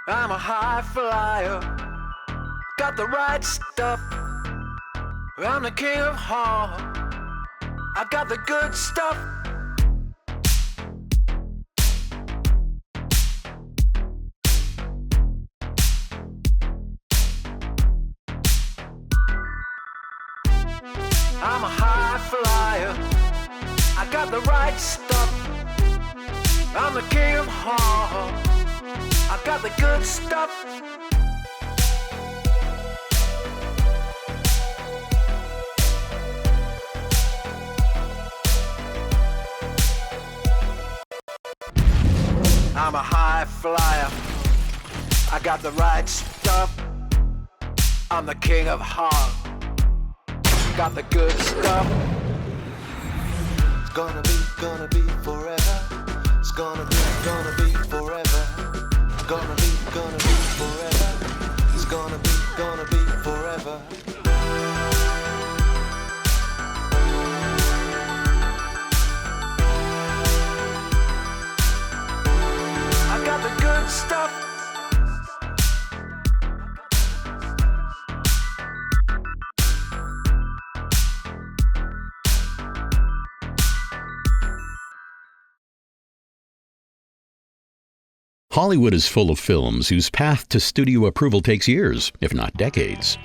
I'm a high flyer, got the right stuff. I'm the king of heart, I got the good stuff. I'm a high flyer, I got the right stuff. I'm the king of heart, I got the good stuff. I'm a high flyer, I got the right stuff. I'm the king of heart, got the good stuff. It's gonna be forever. It's gonna be forever. Gonna be forever. It's gonna be forever. I got the good stuff. Hollywood is full of films whose path to studio approval takes years, if not decades.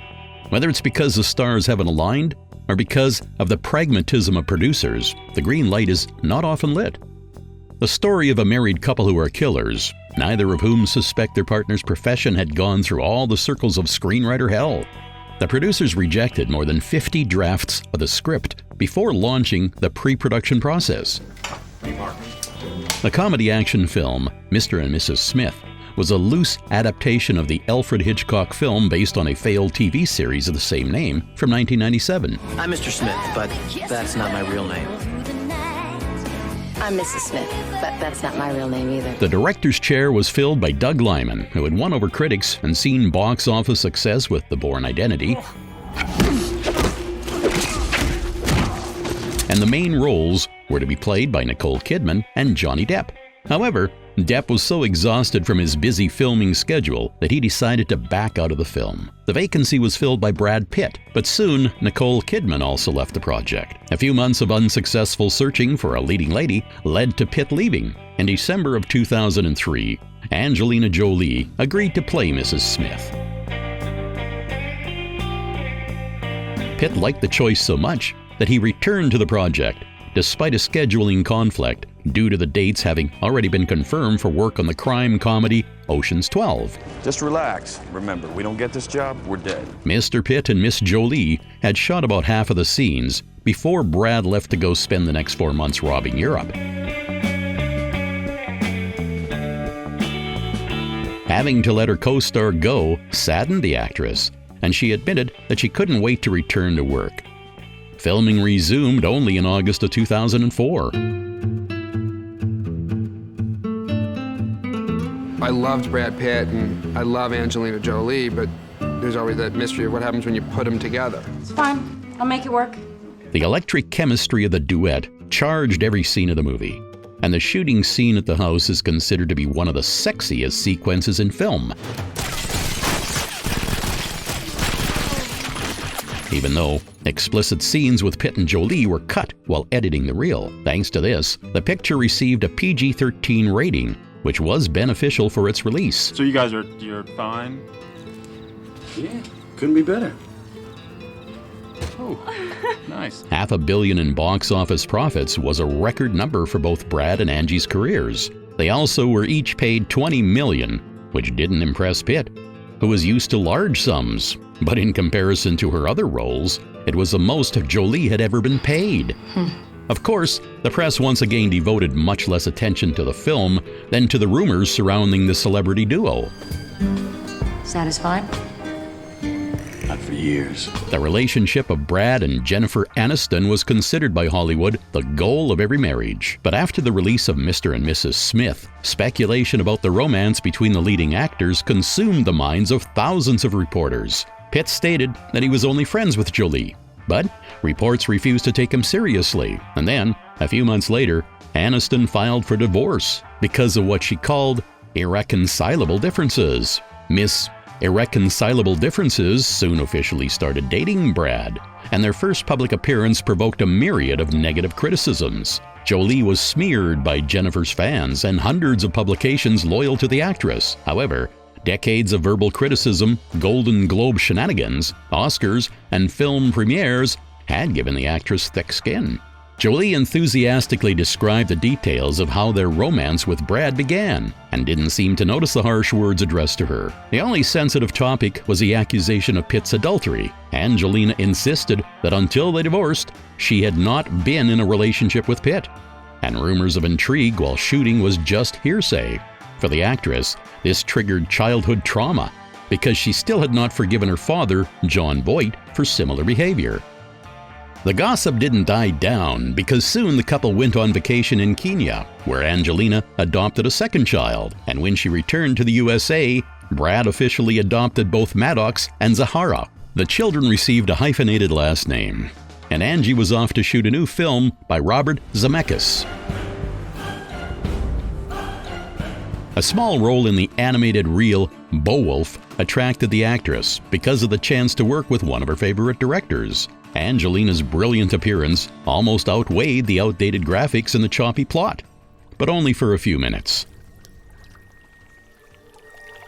Whether it's because the stars haven't aligned or because of the pragmatism of producers, the green light is not often lit. The story of a married couple who are killers, neither of whom suspect their partner's profession, had gone through all the circles of screenwriter hell. The producers rejected more than 50 drafts of the script before launching the pre-production process. The comedy action film, Mr. and Mrs. Smith, was a loose adaptation of the Alfred Hitchcock film based on a failed TV series of the same name from 1997. I'm Mr. Smith, but that's not my real name. I'm Mrs. Smith, but that's not my real name either. The director's chair was filled by Doug Liman, who had won over critics and seen box office success with The Bourne Identity. And the main roles were to be played by Nicole Kidman and Johnny Depp. However, Depp was so exhausted from his busy filming schedule that he decided to back out of the film. The vacancy was filled by Brad Pitt, but soon Nicole Kidman also left the project. A few months of unsuccessful searching for a leading lady led to Pitt leaving. In December of 2003, Angelina Jolie agreed to play Mrs. Smith. Pitt liked the choice so much that he returned to the project, despite a scheduling conflict due to the dates having already been confirmed for work on the crime comedy Ocean's 12. Just relax. Remember, we don't get this job, we're dead. Mr. Pitt and Miss Jolie had shot about half of the scenes before Brad left to go spend the next 4 months robbing Europe. Having to let her co-star go saddened the actress, and she admitted that she couldn't wait to return to work. Filming resumed only in August of 2004. I loved Brad Pitt and I love Angelina Jolie, but there's always that mystery of what happens when you put them together. It's fine. I'll make it work. The electric chemistry of the duet charged every scene of the movie, and the shooting scene at the house is considered to be one of the sexiest sequences in film. Even though explicit scenes with Pitt and Jolie were cut while editing the reel. Thanks to this, the picture received a PG-13 rating, which was beneficial for its release. So you're fine? Yeah, couldn't be better. Oh, nice. $500 million in box office profits was a record number for both Brad and Angie's careers. They also were each paid $20 million, which didn't impress Pitt, who was used to large sums. But in comparison to her other roles, it was the most Jolie had ever been paid. Of course, the press once again devoted much less attention to the film than to the rumors surrounding the celebrity duo. Satisfied? Not for years. The relationship of Brad and Jennifer Aniston was considered by Hollywood the goal of every marriage. But after the release of Mr. and Mrs. Smith, speculation about the romance between the leading actors consumed the minds of thousands of reporters. Pitt stated that he was only friends with Jolie, but reports refused to take him seriously. And then, a few months later, Aniston filed for divorce because of what she called Irreconcilable Differences. Miss Irreconcilable Differences soon officially started dating Brad, and their first public appearance provoked a myriad of negative criticisms. Jolie was smeared by Jennifer's fans and hundreds of publications loyal to the actress. However, decades of verbal criticism, Golden Globe shenanigans, Oscars, and film premieres had given the actress thick skin. Jolie enthusiastically described the details of how their romance with Brad began and didn't seem to notice the harsh words addressed to her. The only sensitive topic was the accusation of Pitt's adultery. Angelina insisted that until they divorced, she had not been in a relationship with Pitt, and rumors of intrigue while shooting was just hearsay. For the actress, this triggered childhood trauma because she still had not forgiven her father, John Voight, for similar behavior. The gossip didn't die down because soon the couple went on vacation in Kenya, where Angelina adopted a second child, and when she returned to the USA, Brad officially adopted both Maddox and Zahara. The children received a hyphenated last name, and Angie was off to shoot a new film by Robert Zemeckis. A small role in the animated reel Beowulf attracted the actress because of the chance to work with one of her favorite directors. Angelina's brilliant appearance almost outweighed the outdated graphics and the choppy plot, but only for a few minutes.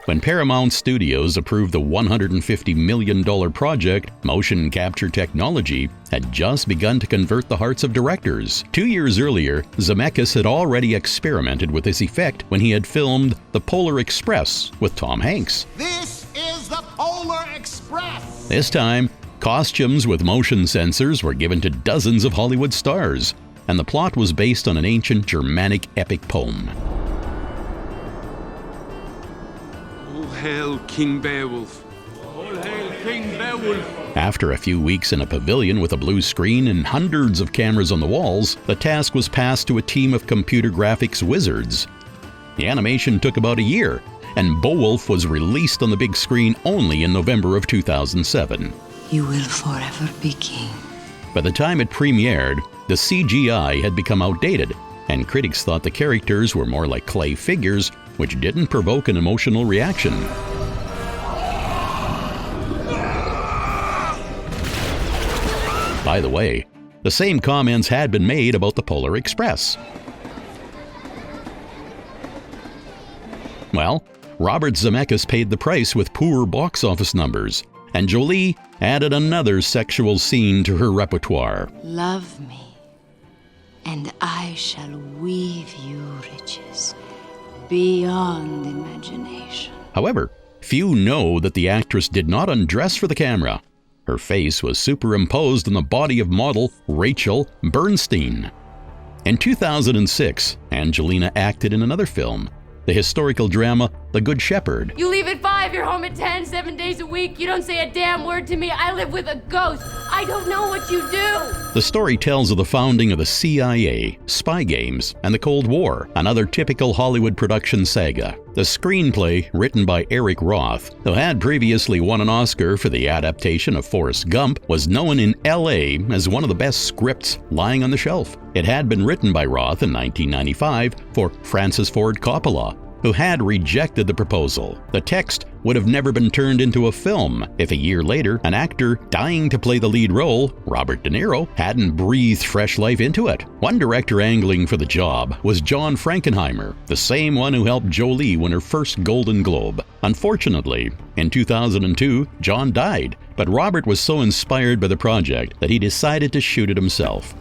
When Paramount Studios approved the $150 million project, motion capture technology had just begun to convert the hearts of directors. 2 years earlier, Zemeckis had already experimented with this effect when he had filmed The Polar Express with Tom Hanks. This is the Polar Express! This time, costumes with motion sensors were given to dozens of Hollywood stars, and the plot was based on an ancient Germanic epic poem. All hail King Beowulf. All hail King Beowulf. After a few weeks in a pavilion with a blue screen and hundreds of cameras on the walls, the task was passed to a team of computer graphics wizards. The animation took about a year, and Beowulf was released on the big screen only in November of 2007. You will forever be king. By the time it premiered, the CGI had become outdated, and critics thought the characters were more like clay figures, which didn't provoke an emotional reaction. By the way, the same comments had been made about the Polar Express. Well, Robert Zemeckis paid the price with poor box office numbers, and Jolie added another sexual scene to her repertoire. Love me, and I shall weave you riches beyond imagination. However, few know that the actress did not undress for the camera. Her face was superimposed on the body of model Rachel Bernstein. In 2006, Angelina acted in another film, the historical drama The Good Shepherd. You leave at 5, you're home at 10, 7 days a week. You don't say a damn word to me. I live with a ghost. I don't know what you do. The story tells of the founding of the CIA, spy games, and the Cold War, another typical Hollywood production saga. The screenplay, written by Eric Roth, who had previously won an Oscar for the adaptation of Forrest Gump, was known in LA as one of the best scripts lying on the shelf. It had been written by Roth in 1995 for Francis Ford Coppola, who had rejected the proposal. The text would have never been turned into a film if a year later an actor dying to play the lead role, Robert De Niro, hadn't breathed fresh life into it. One director angling for the job was John Frankenheimer, the same one who helped Jolie win her first Golden Globe. Unfortunately, in 2002, John died, but Robert was so inspired by the project that he decided to shoot it himself.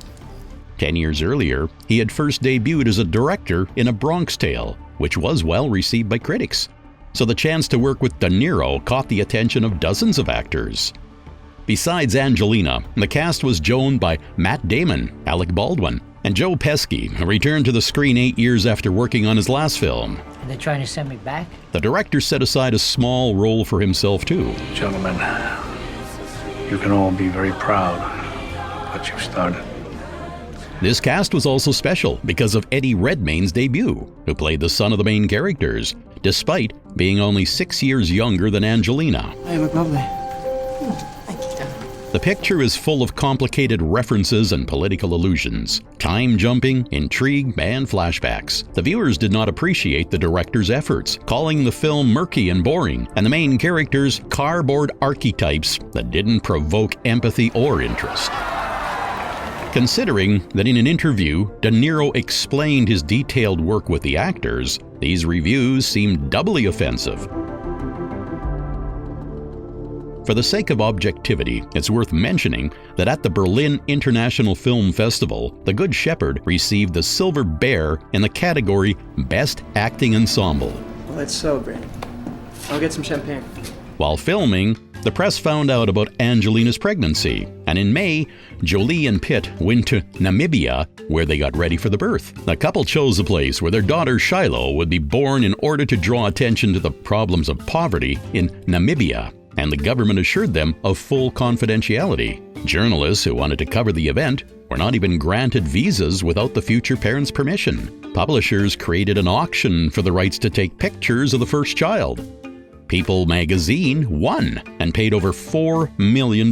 10 years earlier, he had first debuted as a director in A Bronx Tale, which was well received by critics. So the chance to work with De Niro caught the attention of dozens of actors. Besides Angelina, the cast was joined by Matt Damon, Alec Baldwin, and Joe Pesci, who returned to the screen 8 years after working on his last film. Are they trying to send me back? The director set aside a small role for himself too. Gentlemen, you can all be very proud of what you've started. This cast was also special because of Eddie Redmayne's debut, who played the son of the main characters, despite being only 6 years younger than Angelina. Hey, look lovely. The picture is full of complicated references and political allusions, time jumping, intrigue, and flashbacks. The viewers did not appreciate the director's efforts, calling the film murky and boring, and the main characters cardboard archetypes that didn't provoke empathy or interest. Considering that in an interview, De Niro explained his detailed work with the actors, these reviews seemed doubly offensive. For the sake of objectivity, it's worth mentioning that at the Berlin International Film Festival, The Good Shepherd received the Silver Bear in the category Best Acting Ensemble. Well, let's celebrate. I'll get some champagne. While filming, the press found out about Angelina's pregnancy, and in May, Jolie and Pitt went to Namibia, where they got ready for the birth. The couple chose a place where their daughter Shiloh would be born in order to draw attention to the problems of poverty in Namibia, and the government assured them of full confidentiality. Journalists who wanted to cover the event were not even granted visas without the future parents' permission. Publishers created an auction for the rights to take pictures of the first child. People magazine won and paid over $4 million,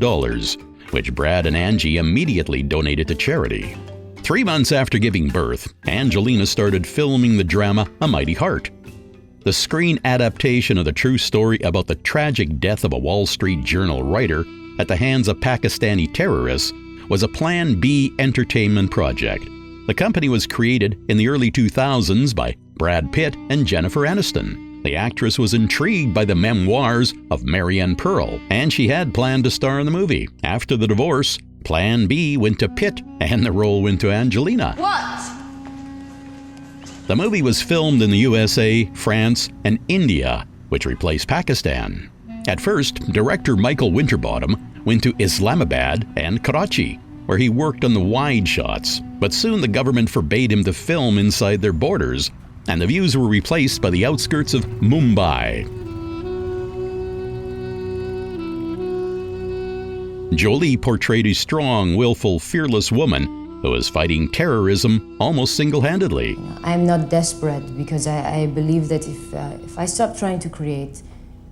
which Brad and Angie immediately donated to charity. 3 months after giving birth, Angelina started filming the drama A Mighty Heart. The screen adaptation of the true story about the tragic death of a Wall Street Journal writer at the hands of Pakistani terrorists was a Plan B entertainment project. The company was created in the early 2000s by Brad Pitt and Jennifer Aniston. The actress was intrigued by the memoirs of Marianne Pearl, and she had planned to star in the movie. After the divorce, Plan B went to Pitt, and the role went to Angelina. What? The movie was filmed in the USA, France, and India, which replaced Pakistan. At first, director Michael Winterbottom went to Islamabad and Karachi, where he worked on the wide shots, but soon the government forbade him to film inside their borders, and the views were replaced by the outskirts of Mumbai. Jolie portrayed a strong, willful, fearless woman who is fighting terrorism almost single-handedly. I'm not desperate because I believe that if I stop trying to create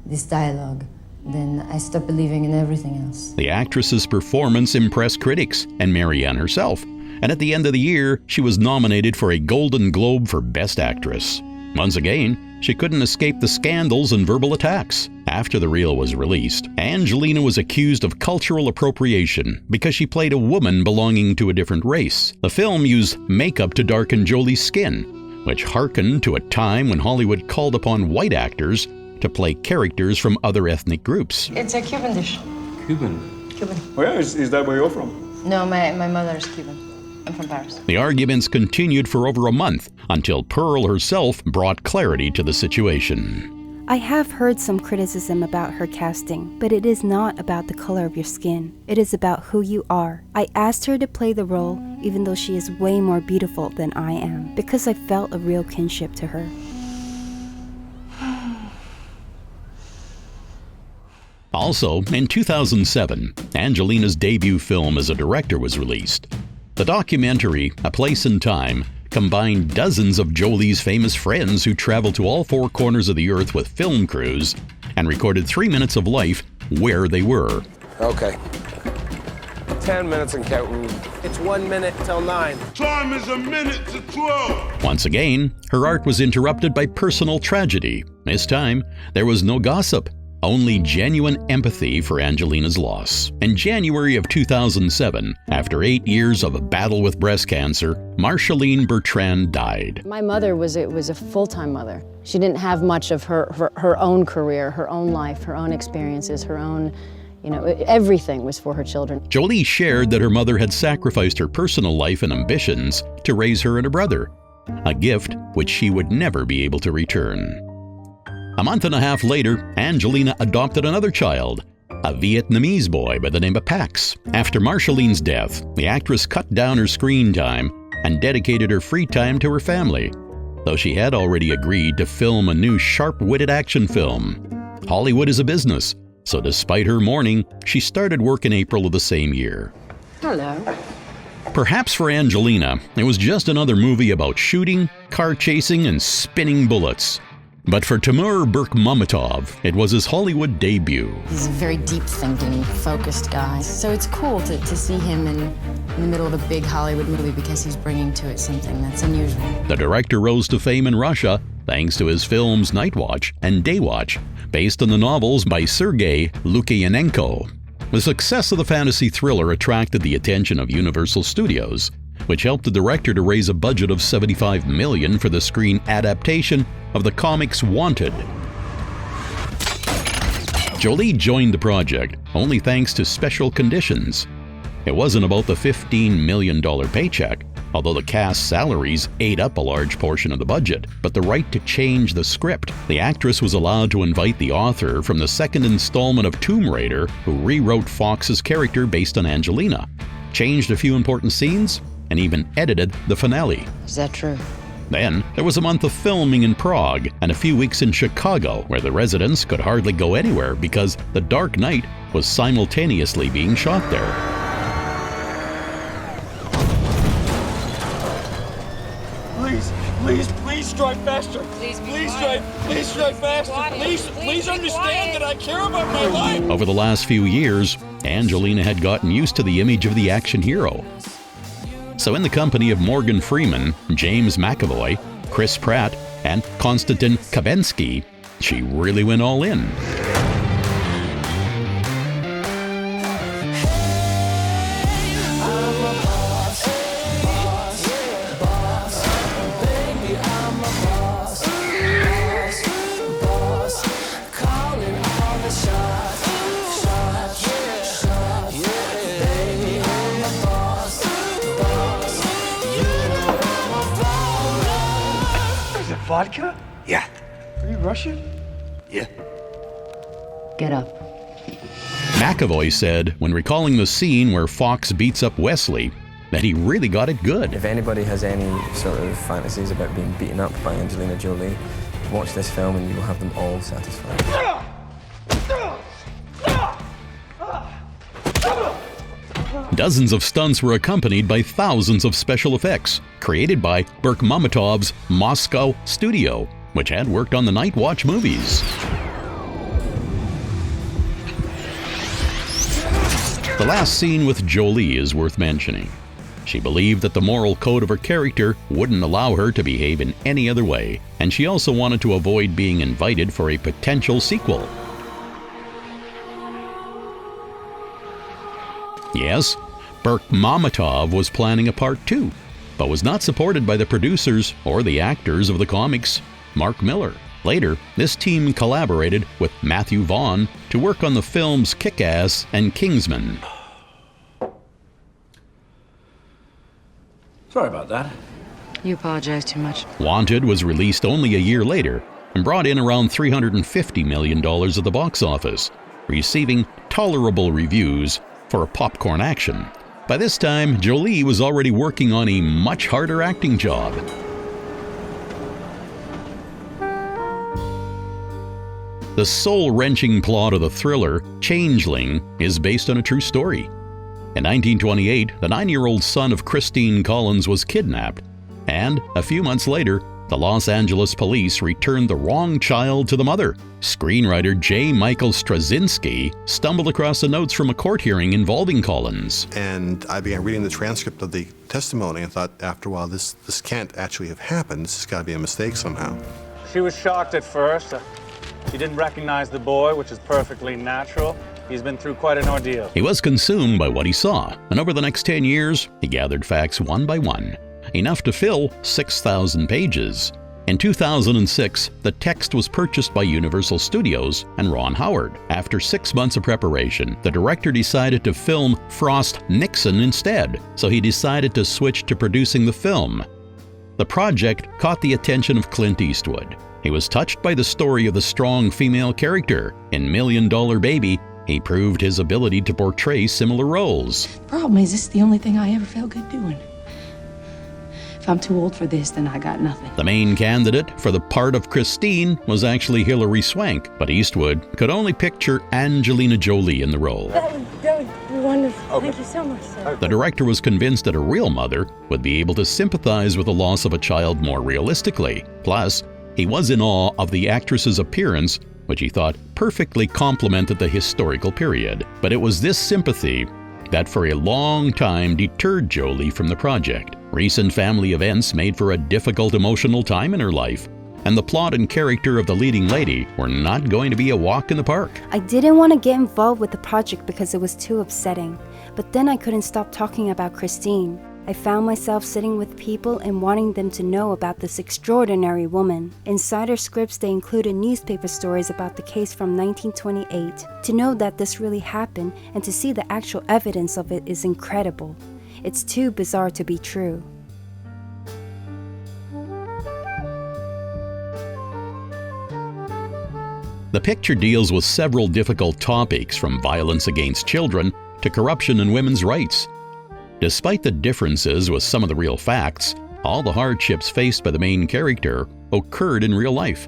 this dialogue, then I stop believing in everything else. The actress's performance impressed critics and Marianne herself, and at the end of the year, she was nominated for a Golden Globe for Best Actress. Once again, she couldn't escape the scandals and verbal attacks. After the reel was released, Angelina was accused of cultural appropriation because she played a woman belonging to a different race. The film used makeup to darken Jolie's skin, which harkened to a time when Hollywood called upon white actors to play characters from other ethnic groups. It's a Cuban dish. Cuban? Cuban. Where is that where you're from? No, my mother is Cuban. I'm from Paris. The arguments continued for over a month until Pearl herself brought clarity to the situation. I have heard some criticism about her casting, but it is not about the color of your skin. It is about who you are. I asked her to play the role even though she is way more beautiful than I am, because I felt a real kinship to her. Also, in 2007, Angelina's debut film as a director was released. The documentary, A Place and Time, combined dozens of Jolie's famous friends who traveled to all four corners of the earth with film crews and recorded 3 minutes of life where they were. Okay. 10 minutes and counting. It's 1 minute till 9. Time is a minute to 12. Once again, her art was interrupted by personal tragedy. This time, there was no gossip, only genuine empathy for Angelina's loss. In January of 2007, after 8 years of a battle with breast cancer, Marceline Bertrand died. My mother was a full-time mother. She didn't have much of her own career, her own life, her own experiences, her own, everything was for her children. Jolie shared that her mother had sacrificed her personal life and ambitions to raise her and her brother, a gift which she would never be able to return. A month and a half later, Angelina adopted another child, a Vietnamese boy by the name of Pax. After Marceline's death, the actress cut down her screen time and dedicated her free time to her family, though she had already agreed to film a new sharp-witted action film. Hollywood is a business, so despite her mourning, she started work in April of the same year. Hello. Perhaps for Angelina, it was just another movie about shooting, car chasing, and spinning bullets. But for Timur Bekmambetov, it was his Hollywood debut. He's a very deep-thinking, focused guy. So it's cool to see him in the middle of a big Hollywood movie because he's bringing to it something that's unusual. The director rose to fame in Russia thanks to his films Night Watch and Day Watch, based on the novels by Sergei Lukyanenko. The success of the fantasy thriller attracted the attention of Universal Studios, which helped the director to raise a budget of $75 million for the screen adaptation of the comics Wanted. Jolie joined the project only thanks to special conditions. It wasn't about the $15 million paycheck, although the cast's salaries ate up a large portion of the budget, but the right to change the script. The actress was allowed to invite the author from the second installment of Tomb Raider, who rewrote Fox's character based on Angelina, changed a few important scenes, and even edited the finale. Is that true? Then, there was a month of filming in Prague and a few weeks in Chicago, where the residents could hardly go anywhere because The Dark Knight was simultaneously being shot there. Please strike faster. Please strike faster. Please understand that I care about my life. Over the last few years, Angelina had gotten used to the image of the action hero. So in the company of Morgan Freeman, James McAvoy, Chris Pratt, and Konstantin Kabensky, she really went all in. Vodka? Yeah. Are you Russian? Yeah. Get up. McAvoy said, when recalling the scene where Fox beats up Wesley, that he really got it good. If anybody has any sort of fantasies about being beaten up by Angelina Jolie, watch this film and you will have them all satisfied. Dozens of stunts were accompanied by thousands of special effects, created by Bekmambetov's Moscow studio, which had worked on the Night Watch movies. The last scene with Jolie is worth mentioning. She believed that the moral code of her character wouldn't allow her to behave in any other way, and she also wanted to avoid being invited for a potential sequel. Yes, Bekmambetov was planning a part 2, but was not supported by the producers or the actors of the comics, Mark Millar. Later, this team collaborated with Matthew Vaughn to work on the films Kick-Ass and Kingsman. Sorry about that. You apologize too much. Wanted was released only a year later and brought in around $350 million at the box office, receiving tolerable reviews for a popcorn action. By this time, Jolie was already working on a much harder acting job. The soul-wrenching plot of the thriller, Changeling, is based on a true story. In 1928, the 9-year-old son of Christine Collins was kidnapped, and a few months later, the Los Angeles police returned the wrong child to the mother. Screenwriter J. Michael Straczynski stumbled across the notes from a court hearing involving Collins. And I began reading the transcript of the testimony and thought, after a while, this can't actually have happened. This has got to be a mistake somehow. She was shocked at first. She didn't recognize the boy, which is perfectly natural. He's been through quite an ordeal. He was consumed by what he saw, and over the next 10 years, he gathered facts one by one, enough to fill 6,000 pages. In 2006, the text was purchased by Universal Studios and Ron Howard. After 6 months of preparation, the director decided to film Frost Nixon instead, so he decided to switch to producing the film. The project caught the attention of Clint Eastwood. He was touched by the story of the strong female character. In $1 Million Baby, he proved his ability to portray similar roles. Problem is, this is the only thing I ever felt good doing. If I'm too old for this, then I got nothing. The main candidate for the part of Christine was actually Hilary Swank, but Eastwood could only picture Angelina Jolie in the role. That would be wonderful. Okay. Thank you so much, sir. The director was convinced that a real mother would be able to sympathize with the loss of a child more realistically. Plus, He was in awe of the actress's appearance, which he thought perfectly complemented the historical period. But it was this sympathy that for a long time deterred Jolie from the project. Recent family events made for a difficult emotional time in her life, and the plot and character of the leading lady were not going to be a walk in the park. I didn't want to get involved with the project because it was too upsetting, but then I couldn't stop talking about Christine. I found myself sitting with people and wanting them to know about this extraordinary woman. Inside her scripts, they included newspaper stories about the case from 1928. To know that this really happened and to see the actual evidence of it is incredible. It's too bizarre to be true. The picture deals with several difficult topics, from violence against children to corruption and women's rights. Despite the differences with some of the real facts, all the hardships faced by the main character occurred in real life.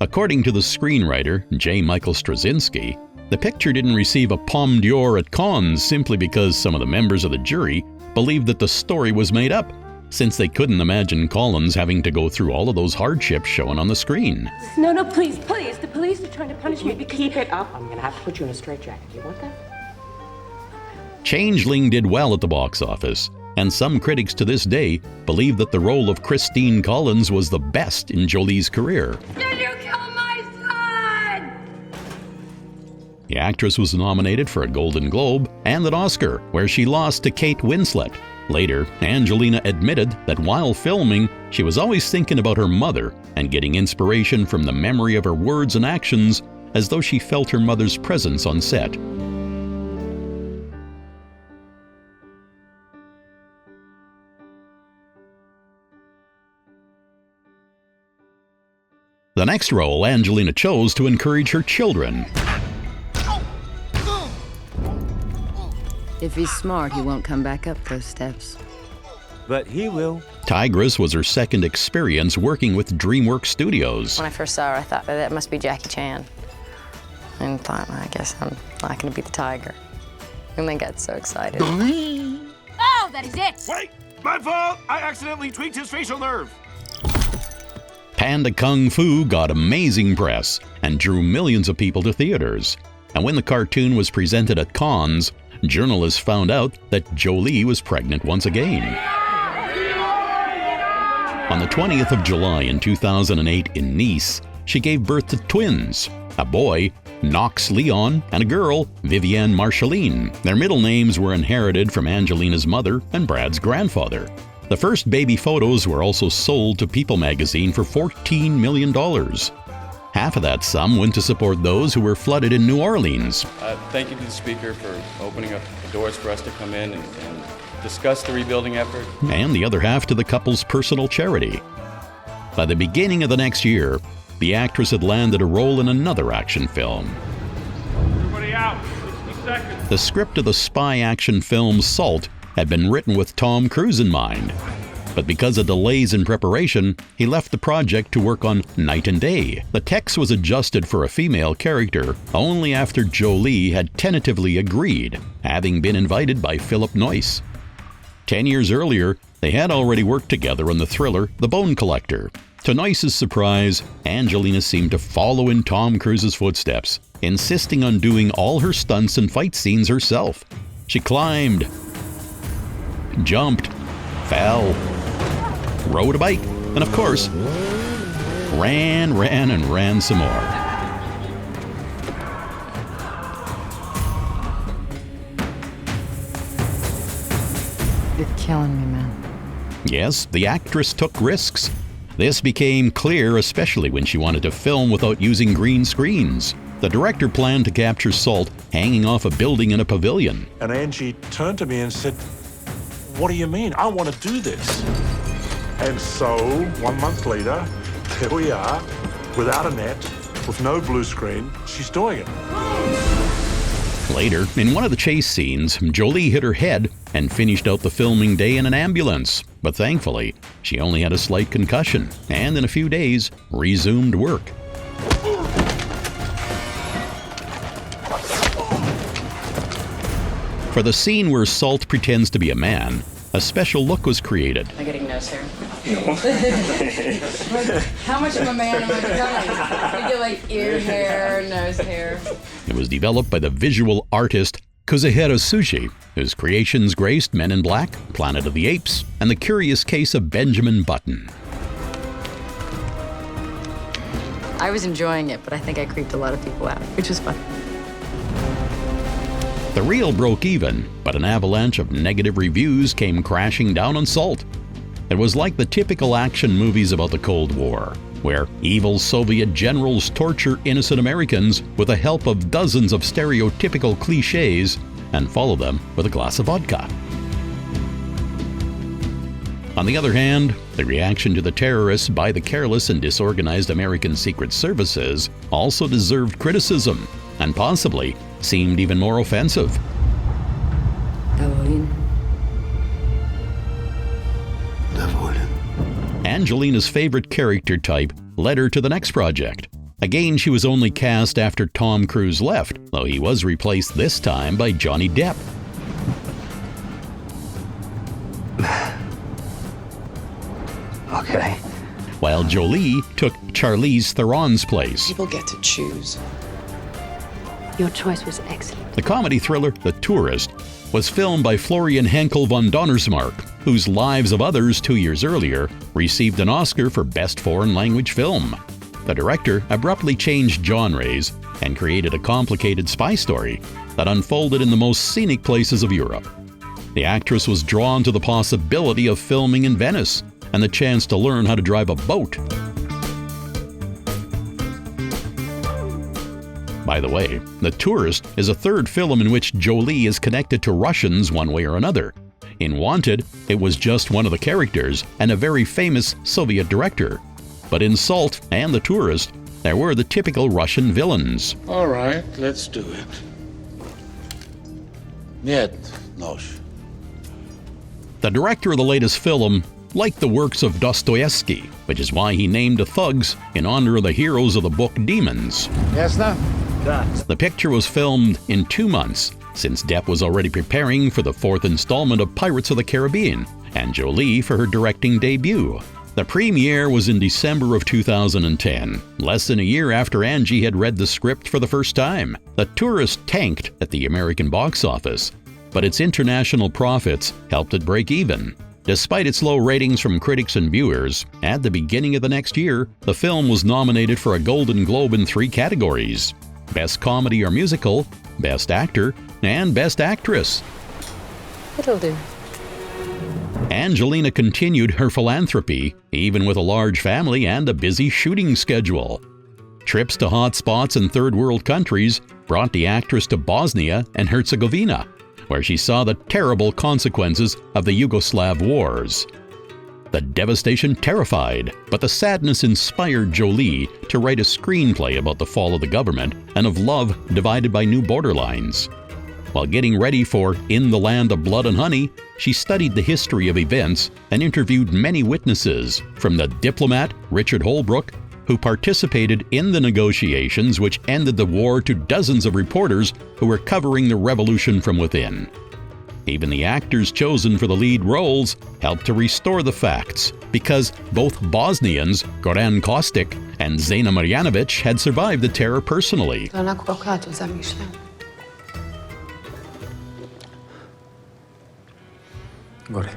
According to the screenwriter, J. Michael Straczynski, the picture didn't receive a Palme d'Or at Cannes simply because some of the members of the jury believed that the story was made up, since they couldn't imagine Collins having to go through all of those hardships shown on the screen. No, please. The police are trying to punish me because... Keep it up. I'm gonna have to put you in a straitjacket. Do you want that? Changeling did well at the box office, and some critics to this day believe that the role of Christine Collins was the best in Jolie's career. Did you kill my son? The actress was nominated for a Golden Globe and an Oscar, where she lost to Kate Winslet. Later, Angelina admitted that while filming, she was always thinking about her mother and getting inspiration from the memory of her words and actions, as though she felt her mother's presence on set. The next role Angelina chose to encourage her children. If he's smart, he won't come back up those steps. But he will. Tigress was her second experience working with DreamWorks Studios. When I first saw her, I thought that must be Jackie Chan. And thought, I guess I'm not going to be the tiger. And then got so excited. Oh, that is it! Wait! My fault! I accidentally tweaked his facial nerve. Panda Kung Fu got amazing press and drew millions of people to theaters. And when the cartoon was presented at Cannes, journalists found out that Jolie was pregnant once again. On the 20th of July in 2008 in Nice, she gave birth to twins, a boy, Knox Leon, and a girl, Vivienne Marceline. Their middle names were inherited from Angelina's mother and Brad's grandfather. The first baby photos were also sold to People magazine for $14 million. Half of that sum went to support those who were flooded in New Orleans. Thank you to the speaker for opening up the doors for us to come in and discuss the rebuilding effort. And the other half to the couple's personal charity. By the beginning of the next year, the actress had landed a role in another action film. Everybody out. 60 seconds. The script of the spy action film Salt had been written with Tom Cruise in mind. But because of delays in preparation, he left the project to work on Night and Day. The text was adjusted for a female character only after Jolie had tentatively agreed, having been invited by Philip Noyce. 10 years earlier, they had already worked together on the thriller The Bone Collector. To Noyce's surprise, Angelina seemed to follow in Tom Cruise's footsteps, insisting on doing all her stunts and fight scenes herself. She climbed, jumped, fell, rode a bike, and of course, ran some more. You're killing me, man. Yes, the actress took risks. This became clear especially when she wanted to film without using green screens. The director planned to capture Salt hanging off a building in a pavilion. And Angie turned to me and said, "What do you mean? I want to do this." And so, 1 month later, here we are, without a net, with no blue screen, she's doing it. Later, in one of the chase scenes, Jolie hit her head and finished out the filming day in an ambulance. But thankfully, she only had a slight concussion, and in a few days, resumed work. For the scene where Salt pretends to be a man, a special look was created. Am I getting nose hair? How much of a man am I becoming? We get like ear hair, nose hair. It was developed by the visual artist Kazuhiro Tsuji, whose creations graced Men in Black, Planet of the Apes, and The Curious Case of Benjamin Button. I was enjoying it, but I think I creeped a lot of people out, which was fun. The reel broke even, but an avalanche of negative reviews came crashing down on Salt. It was like the typical action movies about the Cold War, where evil Soviet generals torture innocent Americans with the help of dozens of stereotypical cliches and follow them with a glass of vodka. On the other hand, the reaction to the terrorists by the careless and disorganized American Secret Services also deserved criticism, and possibly seemed even more offensive. Angelina's favorite character type led her to the next project. Again, she was only cast after Tom Cruise left, though he was replaced this time by Johnny Depp. Okay. While Jolie took Charlize Theron's place. People get to choose. Your choice was excellent. The comedy thriller The Tourist was filmed by Florian Henkel von Donnersmarck, whose Lives of Others 2 years earlier received an Oscar for Best Foreign Language Film. The director abruptly changed genres and created a complicated spy story that unfolded in the most scenic places of Europe. The actress was drawn to the possibility of filming in Venice and the chance to learn how to drive a boat. By the way, The Tourist is a third film in which Jolie is connected to Russians one way or another. In Wanted, it was just one of the characters and a very famous Soviet director. But in Salt and The Tourist, there were the typical Russian villains. All right, let's do it. Нет, нож. The director of the latest film liked the works of Dostoevsky, which is why he named the thugs in honor of the heroes of the book Demons. Ясно? The picture was filmed in 2 months, since Depp was already preparing for the 4th installment of Pirates of the Caribbean, and Jolie for her directing debut. The premiere was in December of 2010, less than a year after Angie had read the script for the first time. The Tourist tanked at the American box office, but its international profits helped it break even. Despite its low ratings from critics and viewers, at the beginning of the next year, the film was nominated for a Golden Globe in 3 categories: Best Comedy or Musical, Best Actor, and Best Actress. It'll do. Angelina continued her philanthropy, even with a large family and a busy shooting schedule. Trips to hot spots in third world countries brought the actress to Bosnia and Herzegovina, where she saw the terrible consequences of the Yugoslav wars. The devastation terrified, but the sadness inspired Jolie to write a screenplay about the fall of the government and of love divided by new borderlines. While getting ready for In the Land of Blood and Honey, she studied the history of events and interviewed many witnesses, from the diplomat Richard Holbrooke, who participated in the negotiations which ended the war, to dozens of reporters who were covering the revolution from within. Even the actors chosen for the lead roles helped to restore the facts, because both Bosnians, Goran Kostic and Zena Marjanovic, had survived the terror personally.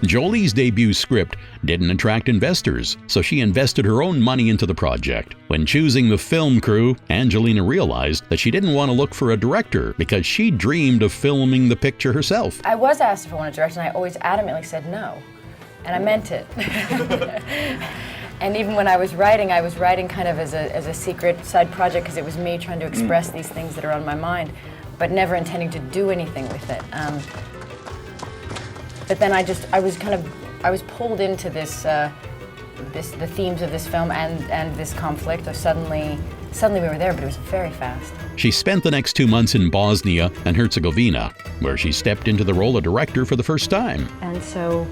Jolie's debut script didn't attract investors, so she invested her own money into the project. When choosing the film crew, Angelina realized that she didn't want to look for a director because she dreamed of filming the picture herself. I was asked if I wanted to direct, and I always adamantly said no. And I meant it. And even when I was writing kind of as a secret side project, because it was me trying to express these things that are on my mind, but never intending to do anything with it. But then I was pulled into the themes of this film and this conflict. Suddenly we were there, but it was very fast. She spent the next 2 months in Bosnia and Herzegovina, where she stepped into the role of director for the first time. And so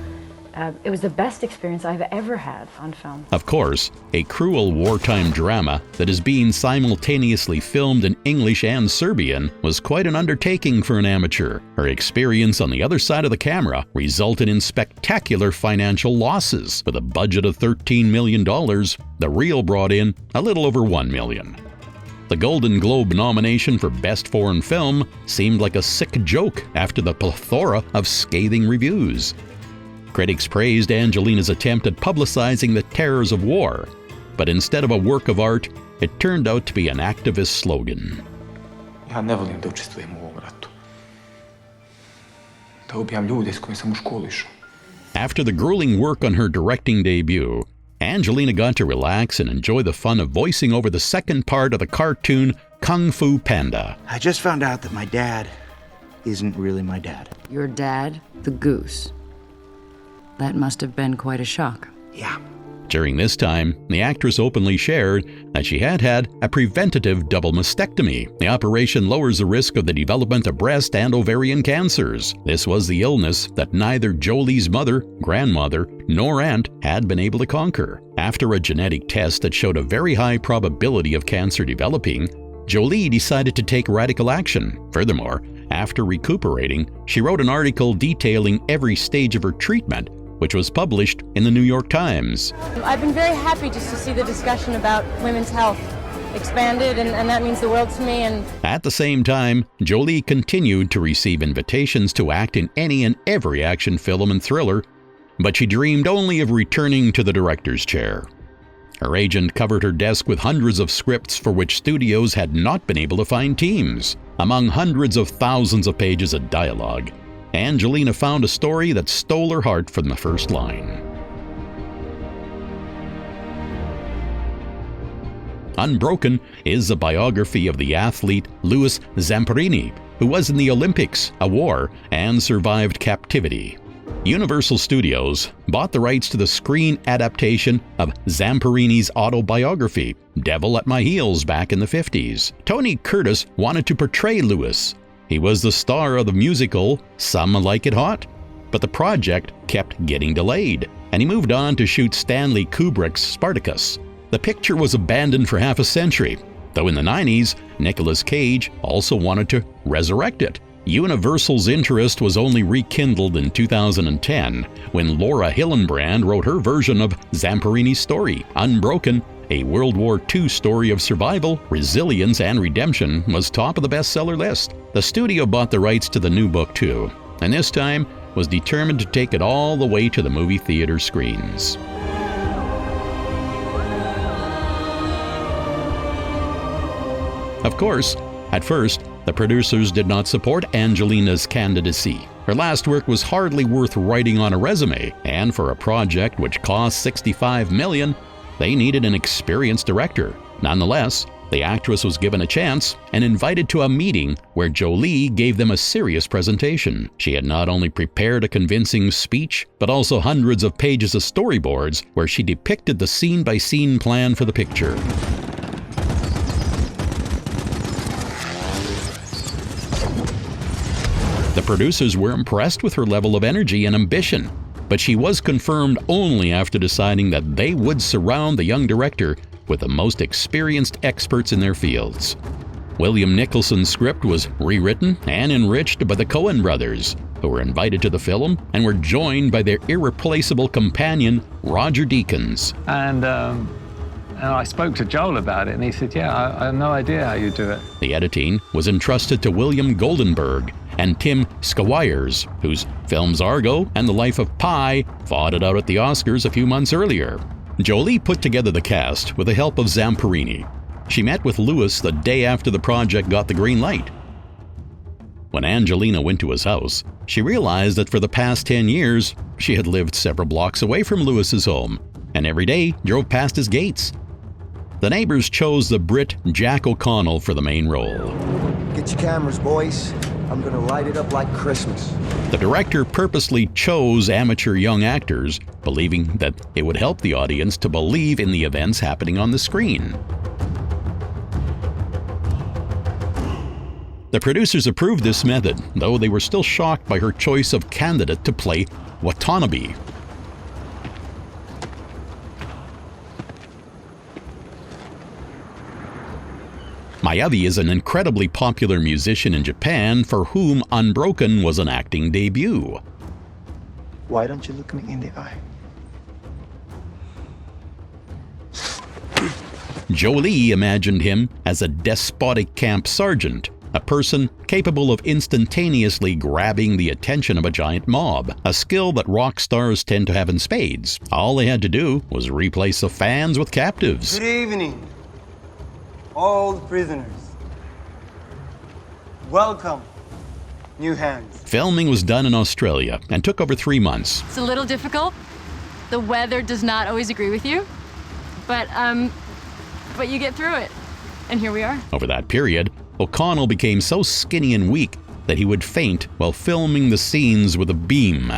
it was the best experience I've ever had on film. Of course, a cruel wartime drama that is being simultaneously filmed in English and Serbian was quite an undertaking for an amateur. Her experience on the other side of the camera resulted in spectacular financial losses. With a budget of $13 million, the reel brought in a little over $1 million. The Golden Globe nomination for Best Foreign Film seemed like a sick joke after the plethora of scathing reviews. Critics praised Angelina's attempt at publicizing the terrors of war, but instead of a work of art, it turned out to be an activist slogan. Ja ne volim da učestvujem u ovom ratu. Da ubijam ljude s kojima sam u školu išao. After the grueling work on her directing debut, Angelina got to relax and enjoy the fun of voicing over the second part of the cartoon Kung Fu Panda. I just found out that my dad isn't really my dad. Your dad, the goose. That must have been quite a shock. Yeah. During this time, the actress openly shared that she had had a preventative double mastectomy. The operation lowers the risk of the development of breast and ovarian cancers. This was the illness that neither Jolie's mother, grandmother, nor aunt had been able to conquer. After a genetic test that showed a very high probability of cancer developing, Jolie decided to take radical action. Furthermore, after recuperating, she wrote an article detailing every stage of her treatment, which was published in the New York Times. I've been very happy just to see the discussion about women's health expanded, and that means the world to me. And at the same time, Jolie continued to receive invitations to act in any and every action film and thriller, but she dreamed only of returning to the director's chair. Her agent covered her desk with hundreds of scripts for which studios had not been able to find teams. Among hundreds of thousands of pages of dialogue, Angelina found a story that stole her heart from the first line. Unbroken is a biography of the athlete Louis Zamperini, who was in the Olympics, a war, and survived captivity. Universal Studios bought the rights to the screen adaptation of Zamperini's autobiography, Devil at My Heels, back in the 50s. Tony Curtis wanted to portray Louis. He was the star of the musical Some Like It Hot, but the project kept getting delayed, and he moved on to shoot Stanley Kubrick's Spartacus. The picture was abandoned for half a century, though in the 90s, Nicolas Cage also wanted to resurrect it. Universal's interest was only rekindled in 2010 when Laura Hillenbrand wrote her version of Zamperini's story. Unbroken, a World War II story of survival, resilience, and redemption, was top of the bestseller list. The studio bought the rights to the new book too, and this time was determined to take it all the way to the movie theater screens. Of course, at first, the producers did not support Angelina's candidacy. Her last work was hardly worth writing on a resume, and for a project which cost $65 million, they needed an experienced director. Nonetheless, the actress was given a chance and invited to a meeting where Jolie gave them a serious presentation. She had not only prepared a convincing speech, but also hundreds of pages of storyboards where she depicted the scene-by-scene plan for the picture. The producers were impressed with her level of energy and ambition, but she was confirmed only after deciding that they would surround the young director with the most experienced experts in their fields. William Nicholson's script was rewritten and enriched by the Coen brothers, who were invited to the film and were joined by their irreplaceable companion, Roger Deakins. And I spoke to Joel about it, and he said, yeah, I have no idea how you do it. The editing was entrusted to William Goldenberg and Tim Squires, whose films Argo and The Life of Pi fought it out at the Oscars a few months earlier. Jolie put together the cast with the help of Zamperini. She met with Louis the day after the project got the green light. When Angelina went to his house, she realized that for the past 10 years, she had lived several blocks away from Louis's home, and every day drove past his gates. The neighbors chose the Brit Jack O'Connell for the main role. Get your cameras, boys. I'm gonna light it up like Christmas. The director purposely chose amateur young actors, believing that it would help the audience to believe in the events happening on the screen. The producers approved this method, though they were still shocked by her choice of candidate to play Watanabe. Miyavi is an incredibly popular musician in Japan for whom Unbroken was an acting debut. Why don't you look me in the eye? Jolie imagined him as a despotic camp sergeant, a person capable of instantaneously grabbing the attention of a giant mob, a skill that rock stars tend to have in spades. All they had to do was replace the fans with captives. Good evening, all the prisoners. Welcome, new hands. Filming was done in Australia and took over 3 months. It's a little difficult. The weather does not always agree with you, but you get through it. And here we are. Over that period, O'Connell became so skinny and weak that he would faint while filming the scenes with a beam.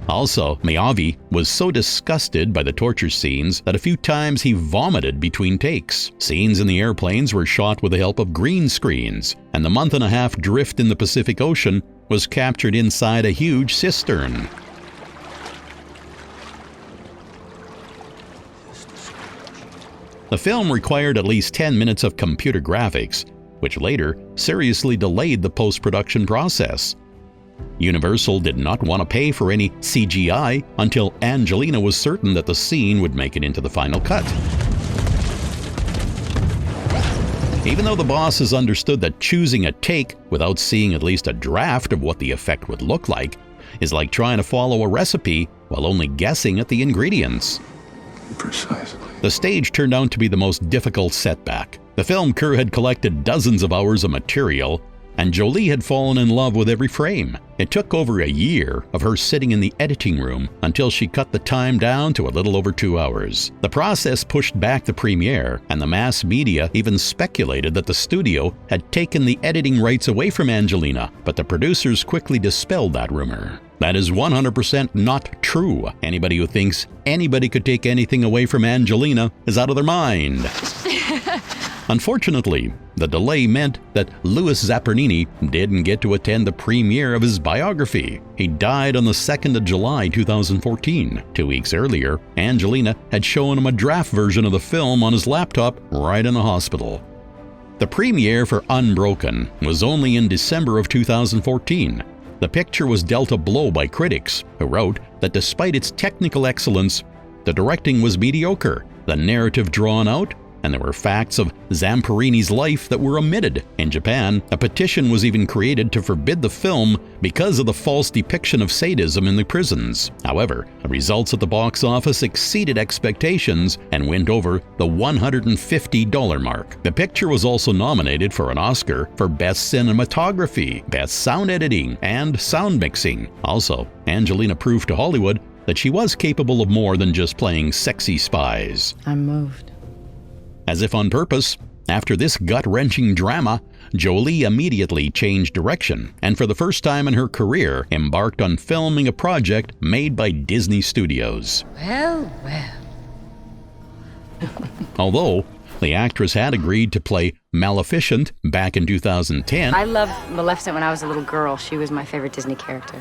Also, Miyavi was so disgusted by the torture scenes that a few times he vomited between takes. Scenes in the airplanes were shot with the help of green screens, and the month-and-a-half drift in the Pacific Ocean was captured inside a huge cistern. The film required at least 10 minutes of computer graphics, which later seriously delayed the post-production process. Universal did not want to pay for any CGI until Angelina was certain that the scene would make it into the final cut. Even though the bosses understood that choosing a take without seeing at least a draft of what the effect would look like is like trying to follow a recipe while only guessing at the ingredients. Precisely. The stage turned out to be the most difficult setback. The film crew had collected dozens of hours of material, and Jolie had fallen in love with every frame. It took over a year of her sitting in the editing room until she cut the time down to a little over 2 hours. The process pushed back the premiere, and the mass media even speculated that the studio had taken the editing rights away from Angelina, but the producers quickly dispelled that rumor. That is 100% not true. Anybody who thinks anybody could take anything away from Angelina is out of their mind. Unfortunately, the delay meant that Louis Zapparini didn't get to attend the premiere of his biography. He died on the 2nd of July 2014. 2 weeks earlier, Angelina had shown him a draft version of the film on his laptop right in the hospital. The premiere for Unbroken was only in December of 2014. The picture was dealt a blow by critics, who wrote that despite its technical excellence, the directing was mediocre, the narrative drawn out, and there were facts of Zamparini's life that were omitted. In Japan, a petition was even created to forbid the film because of the false depiction of sadism in the prisons. However, the results at the box office exceeded expectations and went over the $150 mark. The picture was also nominated for an Oscar for Best Cinematography, Best Sound Editing, and Sound Mixing. Also, Angelina proved to Hollywood that she was capable of more than just playing sexy spies. I'm moved. As if on purpose, after this gut-wrenching drama, Jolie immediately changed direction and for the first time in her career embarked on filming a project made by Disney Studios. Well, well. Although the actress had agreed to play Maleficent back in 2010, I loved Maleficent when I was a little girl. She was my favorite Disney character.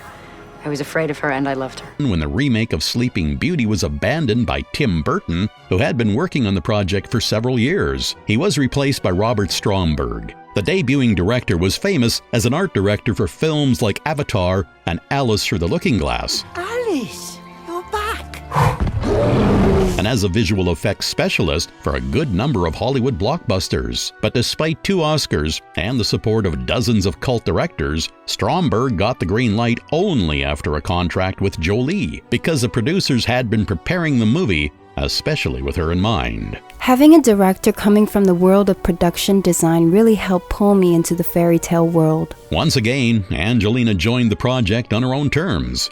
I was afraid of her and I loved her. when the remake of Sleeping Beauty was abandoned by Tim Burton, who had been working on the project for several years. He was replaced by Robert Stromberg. The debuting director was famous as an art director for films like Avatar and Alice Through the Looking Glass. Alice, you're back. And as a visual effects specialist for a good number of Hollywood blockbusters. But despite 2 Oscars and the support of dozens of cult directors, Stromberg got the green light only after a contract with Jolie, because the producers had been preparing the movie, especially with her in mind. Having a director coming from the world of production design really helped pull me into the fairy tale world. Once again, Angelina joined the project on her own terms.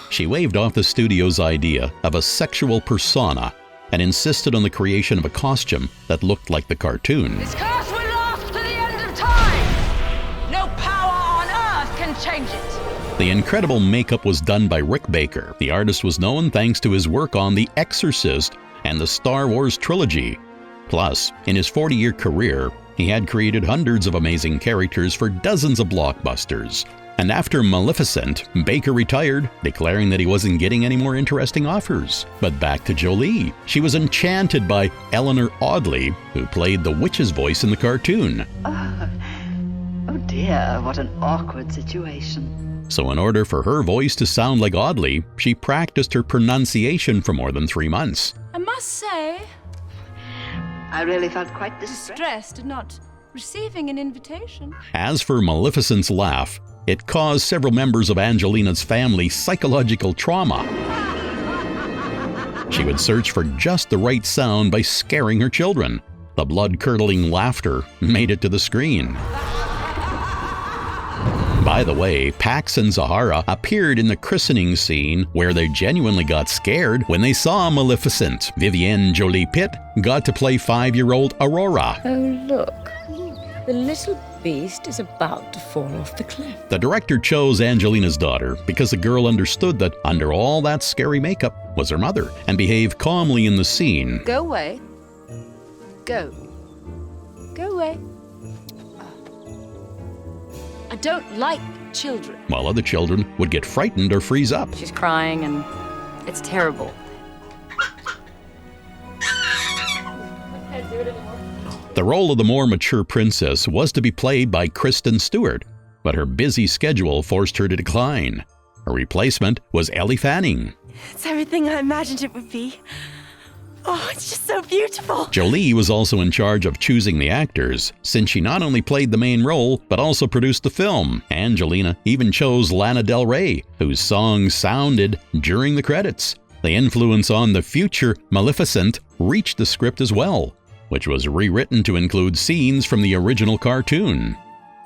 She waved off the studio's idea of a sexual persona and insisted on the creation of a costume that looked like the cartoon. This curse will last to the end of time. No power on earth can change it. The incredible makeup was done by Rick Baker. The artist was known thanks to his work on The Exorcist and the Star Wars trilogy. Plus, in his 40-year career, he had created hundreds of amazing characters for dozens of blockbusters. And after Maleficent, Baker retired, declaring that he wasn't getting any more interesting offers. But back to Jolie. She was enchanted by Eleanor Audley, who played the witch's voice in the cartoon. Oh dear, what an awkward situation. So in order for her voice to sound like Audley, she practiced her pronunciation for more than 3 months. I must say, I really felt quite distressed at not receiving an invitation. As for Maleficent's laugh, it caused several members of Angelina's family psychological trauma. She would search for just the right sound by scaring her children. The blood-curdling laughter made it to the screen. By the way, Pax and Zahara appeared in the christening scene where they genuinely got scared when they saw Maleficent. Vivienne Jolie-Pitt got to play 5-year-old Aurora. Oh, look. The little beast is about to fall off the cliff. The director chose Angelina's daughter because the girl understood that under all that scary makeup was her mother and behaved calmly in the scene. Go away. Go. Go away. I don't like children. While other children would get frightened or freeze up. She's crying and it's terrible. The role of the more mature princess was to be played by Kristen Stewart, but her busy schedule forced her to decline. Her replacement was Ellie Fanning. It's everything I imagined it would be. Oh, it's just so beautiful. Jolie was also in charge of choosing the actors, since she not only played the main role, but also produced the film. Angelina even chose Lana Del Rey, whose song sounded during the credits. The influence on the future Maleficent reached the script as well, which was rewritten to include scenes from the original cartoon.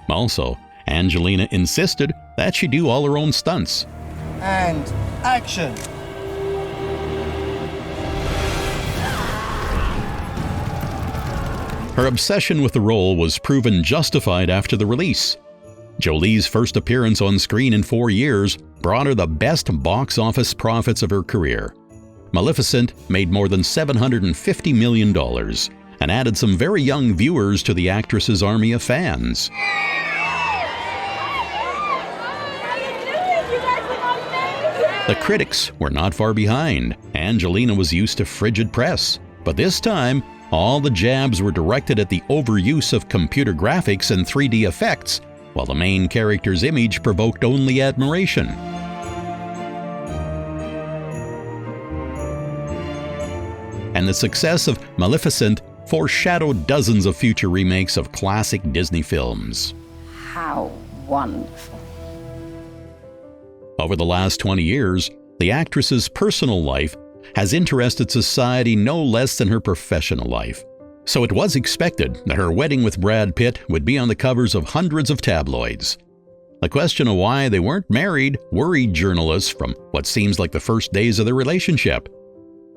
Also, Angelina insisted that she do all her own stunts. And action. Her obsession with the role was proven justified after the release. Jolie's first appearance on screen in 4 years brought her the best box office profits of her career. Maleficent made more than $750 million and added some very young viewers to the actress's army of fans. The critics were not far behind. Angelina was used to frigid press, but this time, all the jabs were directed at the overuse of computer graphics and 3D effects, while the main character's image provoked only admiration. And the success of Maleficent foreshadowed dozens of future remakes of classic Disney films. How wonderful. Over the last 20 years, the actress's personal life has interested society no less than her professional life. So it was expected that her wedding with Brad Pitt would be on the covers of hundreds of tabloids. The question of why they weren't married worried journalists from what seems like the first days of their relationship.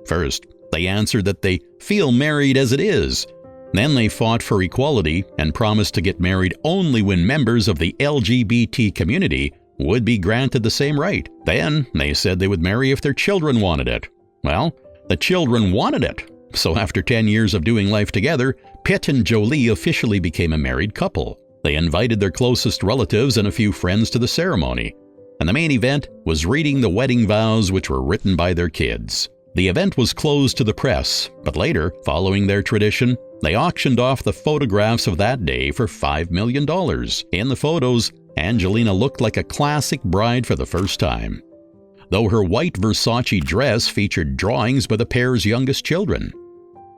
First, they answered that they feel married as it is. Then they fought for equality and promised to get married only when members of the LGBT community would be granted the same right. Then they said they would marry if their children wanted it. Well, the children wanted it. So after 10 years of doing life together, Pitt and Jolie officially became a married couple. They invited their closest relatives and a few friends to the ceremony. And the main event was reading the wedding vows which were written by their kids. The event was closed to the press, but later, following their tradition, they auctioned off the photographs of that day for $5 million. In the photos, Angelina looked like a classic bride for the first time, though her white Versace dress featured drawings by the pair's youngest children.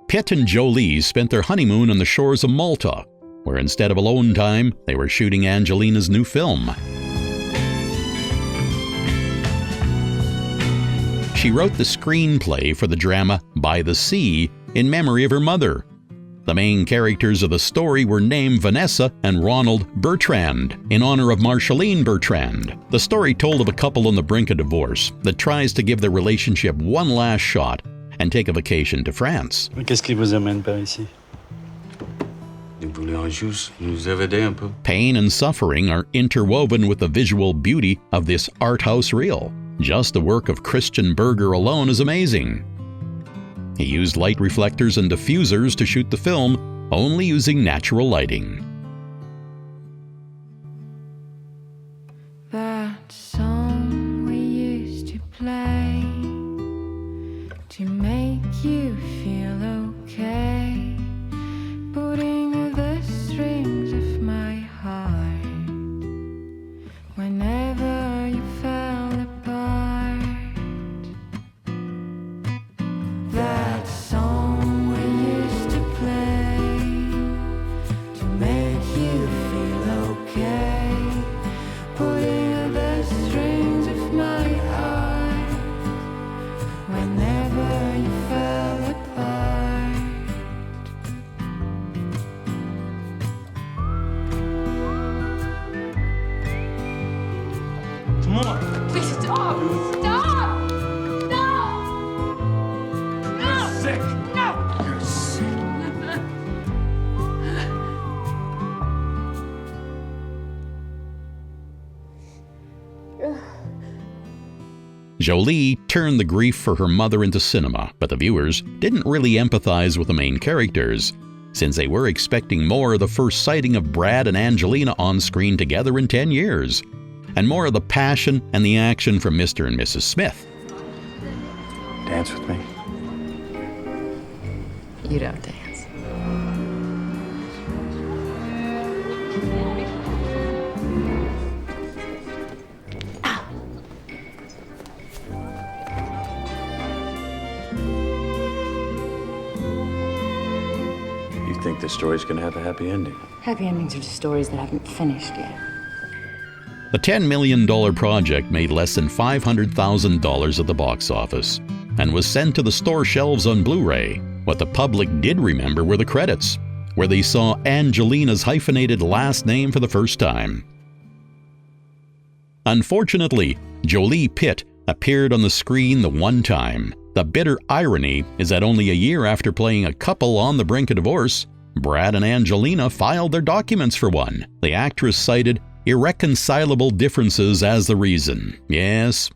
Pitt and Jolie spent their honeymoon on the shores of Malta, where instead of alone time, they were shooting Angelina's new film. She wrote the screenplay for the drama By the Sea in memory of her mother. The main characters of the story were named Vanessa and Ronald Bertrand, in honor of Marceline Bertrand. The story told of a couple on the brink of divorce that tries to give their relationship one last shot and take a vacation to France. Qu'est-ce qui vous amène par ici? Pain and suffering are interwoven with the visual beauty of this art house reel. Just the work of Christian Berger alone is amazing. He used light reflectors and diffusers to shoot the film, only using natural lighting. That song we used to play to make you feel okay, putting the strings of my heart whenever you fell apart. That song we used to play to make you feel okay, putting the strings of my heart whenever you fell apart. Come on. Please stop! Stop! No! No! Sick. No! You're sick. Jolie turned the grief for her mother into cinema, but the viewers didn't really empathize with the main characters, since they were expecting more of the first sighting of Brad and Angelina on screen together in 10 years, and more of the passion and the action from Mr. and Mrs. Smith. Dance with me. You don't dance. You think the story's gonna have a happy ending? Happy endings are just stories that haven't finished yet. The $10 million project made less than $500,000 at the box office and was sent to the store shelves on Blu-ray. What the public did remember were the credits, where they saw Angelina's hyphenated last name for the first time. Unfortunately, Jolie-Pitt appeared on the screen the one time. The bitter irony is that only a year after playing a couple on the brink of divorce, Brad and Angelina filed their documents for one. The actress cited irreconcilable differences as the reason. Yes,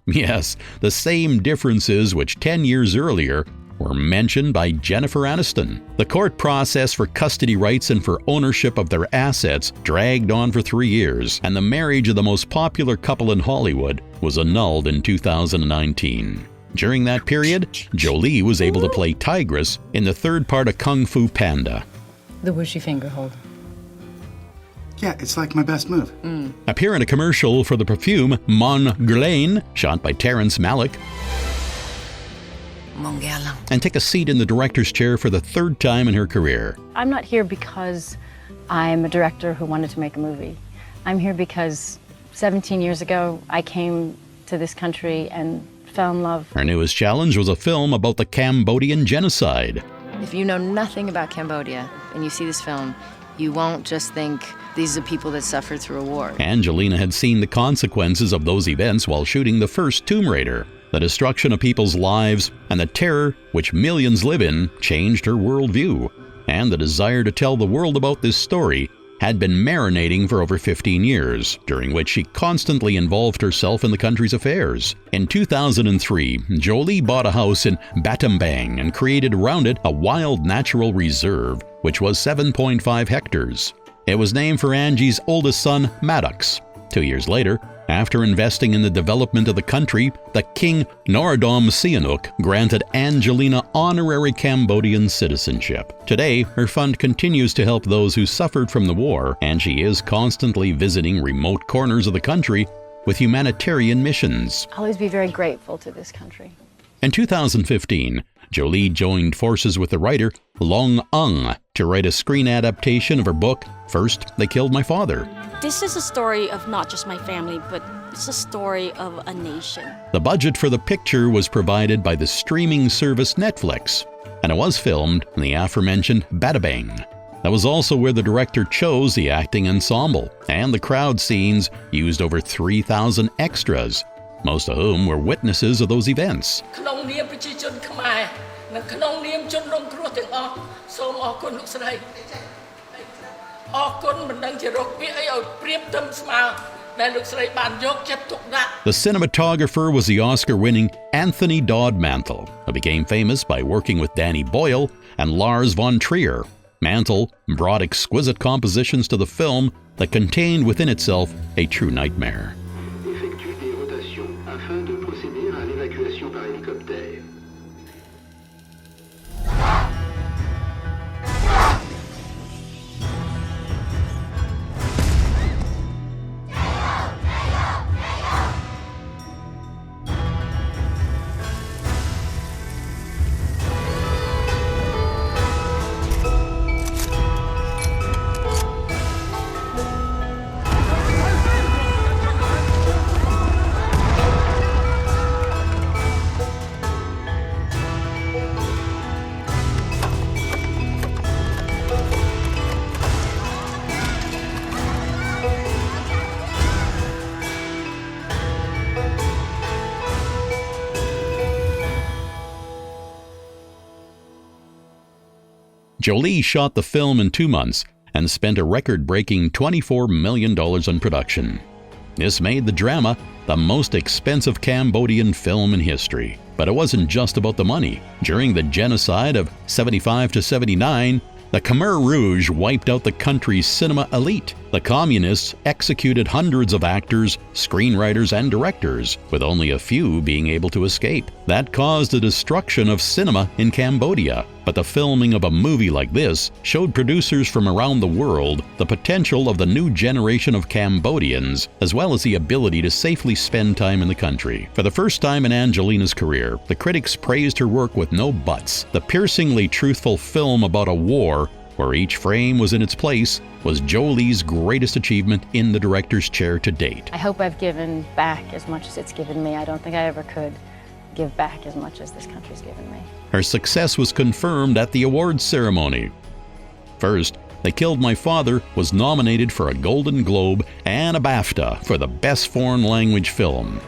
the same differences which 10 years earlier were mentioned by Jennifer Aniston. The court process for custody rights and for ownership of their assets dragged on for 3 years, and the marriage of the most popular couple in Hollywood was annulled in 2019. During that period, Jolie was able to play Tigress in the third part of Kung Fu Panda. The whooshy finger hold. Yeah, it's like my best move. Appear in a commercial for the perfume Brangelina, shot by Terrence Malick, and take a seat in the director's chair for the third time in her career. I'm not here because I'm a director who wanted to make a movie. I'm here because 17 years ago, I came to this country and fell in love. Her newest challenge was a film about the Cambodian genocide. If you know nothing about Cambodia and you see this film, you won't just think these are people that suffered through a war. Angelina had seen the consequences of those events while shooting the first Tomb Raider. The destruction of people's lives and the terror which millions live in changed her worldview, and the desire to tell the world about this story had been marinating for over 15 years, during which she constantly involved herself in the country's affairs. In 2003, Jolie bought a house in Battambang and created around it a wild natural reserve, which was 7.5 hectares. It was named for Angie's oldest son, Maddox. 2 years later, after investing in the development of the country, the King Norodom Sihanouk granted Angelina honorary Cambodian citizenship. Today, her fund continues to help those who suffered from the war, and she is constantly visiting remote corners of the country with humanitarian missions. I'll always be very grateful to this country. In 2015, Jolie joined forces with the writer Long Ung to write a screen adaptation of her book, First They Killed My Father. This is a story of not just my family, but it's a story of a nation. The budget for the picture was provided by the streaming service Netflix, and it was filmed in the aforementioned Battambang. That was also where the director chose the acting ensemble, and the crowd scenes used over 3,000 extras, most of whom were witnesses of those events. The cinematographer was the Oscar-winning Anthony Dodmantle, who became famous by working with Danny Boyle and Lars von Trier. Mantle brought exquisite compositions to the film that contained within itself a true nightmare. Effectue des rotations afin de procéder à l'évacuation par hélicoptère. Jolie shot the film in 2 months and spent a record-breaking $24 million on production. This made the drama the most expensive Cambodian film in history. But it wasn't just about the money. During the genocide of 75 to 79, the Khmer Rouge wiped out the country's cinema elite. The communists executed hundreds of actors, screenwriters, and directors, with only a few being able to escape. That caused the destruction of cinema in Cambodia. But the filming of a movie like this showed producers from around the world the potential of the new generation of Cambodians, as well as the ability to safely spend time in the country. For the first time in Angelina's career, the critics praised her work with no buts. The piercingly truthful film about a war where each frame was in its place was Jolie's greatest achievement in the director's chair to date. I hope I've given back as much as it's given me. I don't think I ever could give back as much as this country's given me. Her success was confirmed at the awards ceremony. First, They Killed My Father was nominated for a Golden Globe and a BAFTA for the Best Foreign Language Film.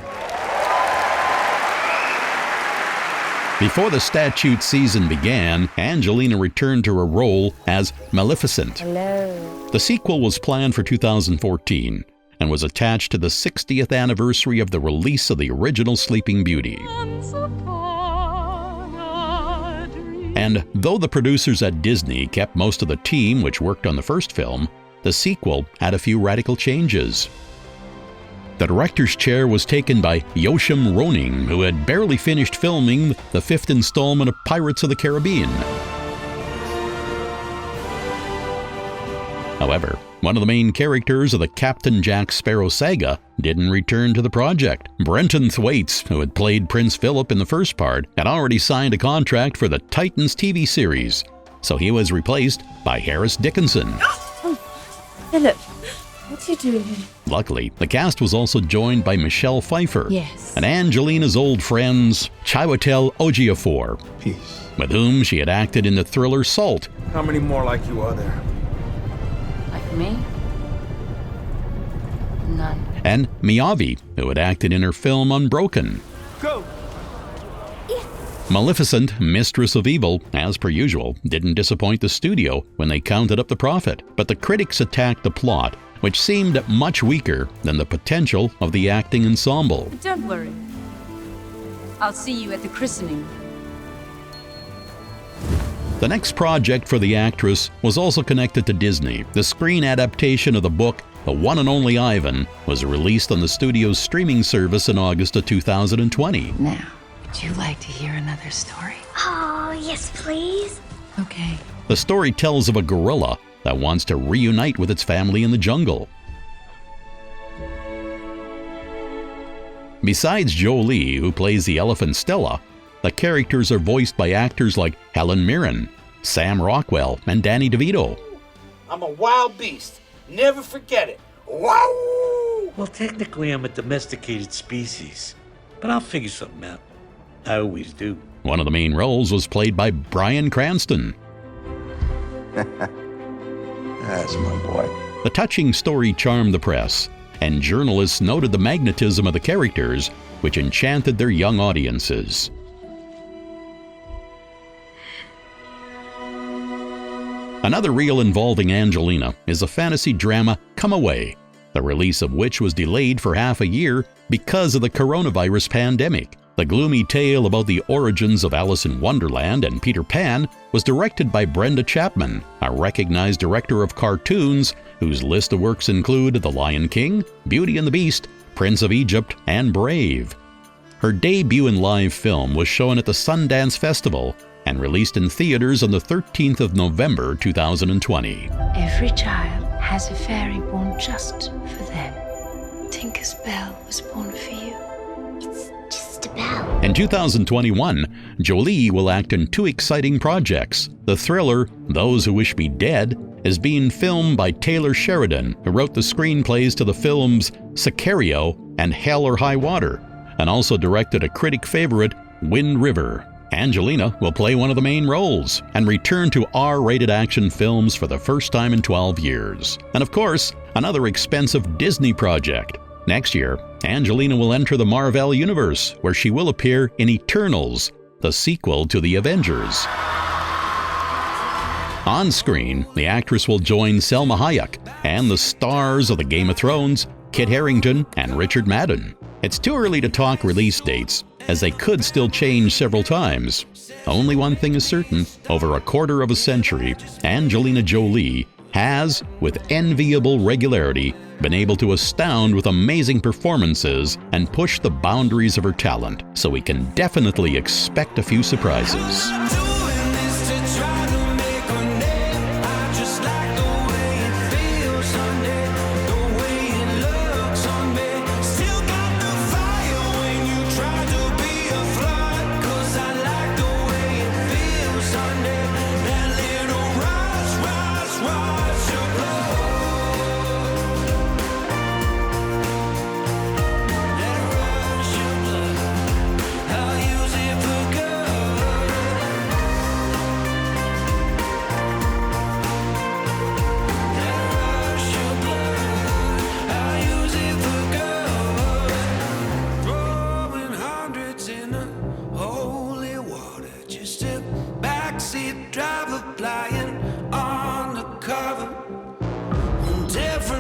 Before the statute season began, Angelina returned to her role as Maleficent. Hello. The sequel was planned for 2014 and was attached to the 60th anniversary of the release of the original Sleeping Beauty. And though the producers at Disney kept most of the team which worked on the first film, the sequel had a few radical changes. The director's chair was taken by Yoshim Roning, who had barely finished filming the 5th installment of Pirates of the Caribbean. However, one of the main characters of the Captain Jack Sparrow saga didn't return to the project. Brenton Thwaites, who had played Prince Philip in the first part, had already signed a contract for the Titans TV series, so he was replaced by Harris Dickinson. Philip, what are you doing? Luckily, the cast was also joined by Michelle Pfeiffer Yes. and Angelina's old friends Chiwetel Ejiofor, Peace. with whom she had acted in the thriller Salt. How many more like you are there? Like me? None. And Miyavi, who had acted in her film Unbroken. Go! Maleficent, Mistress of Evil, as per usual, didn't disappoint the studio when they counted up the profit, but the critics attacked the plot, which seemed much weaker than the potential of the acting ensemble. Don't worry. I'll see you at the christening. The next project for the actress was also connected to Disney. The screen adaptation of the book, The One and Only Ivan, was released on the studio's streaming service in August of 2020. Now, would you like to hear another story? Oh, yes, please. Okay. The story tells of a gorilla that wants to reunite with its family in the jungle. Besides Jolie, who plays the elephant Stella, the characters are voiced by actors like Helen Mirren, Sam Rockwell, and Danny DeVito. I'm a wild beast. Never forget it. Wow! Well, technically, I'm a domesticated species, but I'll figure something out. I always do. One of the main roles was played by Bryan Cranston. That's my boy. The touching story charmed the press, and journalists noted the magnetism of the characters, which enchanted their young audiences. Another reel involving Angelina is the fantasy drama Come Away, the release of which was delayed for half a year because of the coronavirus pandemic. The gloomy tale about the origins of Alice in Wonderland and Peter Pan was directed by Brenda Chapman, a recognized director of cartoons whose list of works include The Lion King, Beauty and the Beast, Prince of Egypt, and Brave. Her debut in live film was shown at the Sundance Festival and released in theaters on the 13th of November 2020. Every child has a fairy born just for them. Tinker's Bell was born for you. It's just a bell. In 2021, Jolie will act in two exciting projects. The thriller Those Who Wish Me Dead is being filmed by Taylor Sheridan, who wrote the screenplays to the films Sicario and Hell or High Water, and also directed a critic favorite, Wind River. Angelina will play one of the main roles and return to R-rated action films for the first time in 12 years. And of course, another expensive Disney project. Next year, Angelina will enter the Marvel Universe, where she will appear in Eternals, the sequel to The Avengers. On screen, the actress will join Selma Hayek and the stars of the Game of Thrones, Kit Harington and Richard Madden. It's too early to talk release dates, as they could still change several times. Only one thing is certain: over a quarter of a century, Angelina Jolie has, with enviable regularity, been able to astound with amazing performances and push the boundaries of her talent, so we can definitely expect a few surprises.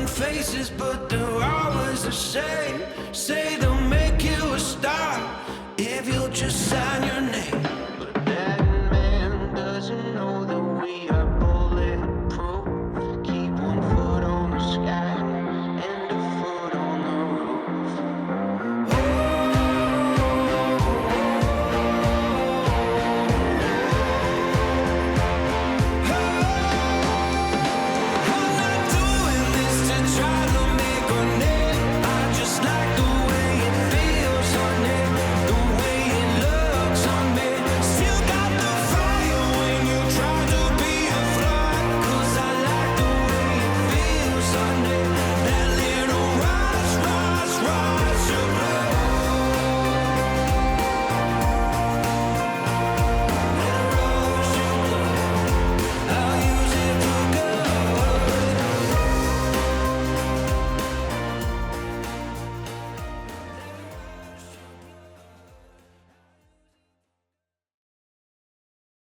Faces, but they're always the same. Say they'll make you a star if you'll just sign your